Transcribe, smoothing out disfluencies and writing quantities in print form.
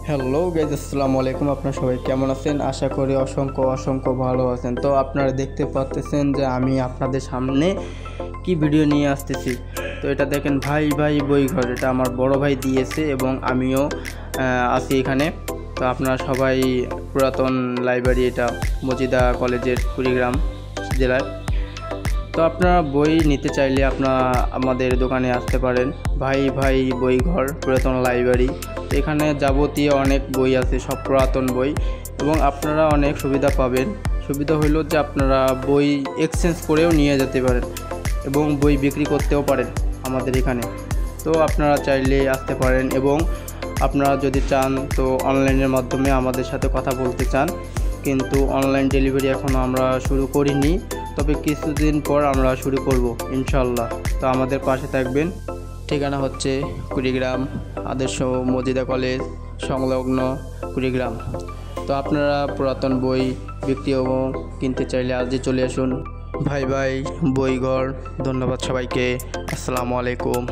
Hello guys, আসসালামু আলাইকুম। আপনারা সবাই কেমন আছেন? আশা করি অসংখ্য ভালো আছেন। তো আপনারা দেখতে পাচ্ছেন যে আমি আপনাদের সামনে কি ভিডিও নিয়ে আসতেছি। তো এটা দেখেন, ভাই ভাই বইঘর, এটা আমার বড় ভাই দিয়েছে এবং আমিও আছি এখানে। তো আপনারা সবাই পুরাতন লাইব্রেরি, এটা মজিদা কলেজের কুড়িগ্রাম জেলায়। তো আপনারা বই নিতে চাইলে আপনারা আমাদের দোকানে আসতে পারেন। ভাই ভাই বইঘর পুরাতন লাইব্রেরি। এখানে যাবতীয় অনেক বই আছে, সব পুরাতন বই, এবং আপনারা অনেক সুবিধা পাবেন। সুবিধা হইল যে আপনারা বই এক্সচেঞ্জ করেও নিয়ে যেতে পারেন এবং বই বিক্রি করতেও পারেন আমাদের এখানে। তো আপনারা চাইলে আসতে পারেন, এবং আপনারা যদি চান তো অনলাইনের মাধ্যমে আমাদের সাথে কথা বলতে চান, কিন্তু অনলাইন ডেলিভারি এখনও আমরা শুরু করিনি, তবে কিছুদিন পর আমরা শুরু করব ইনশাল্লাহ। তো আমাদের পাশে থাকবেন। ঠিকানা হচ্ছে কুড়িগ্রাম আদর্শ মজিদা কলেজ সংলগ্ন কুড়িগ্রাম। তো আপনারা পুরাতন বই বিক্রি এবং কিনতে চাইলে আজই চলে আসুন। ভাই ভাই বইঘর। ধন্যবাদ সবাইকে। আসসালামু আলাইকুম।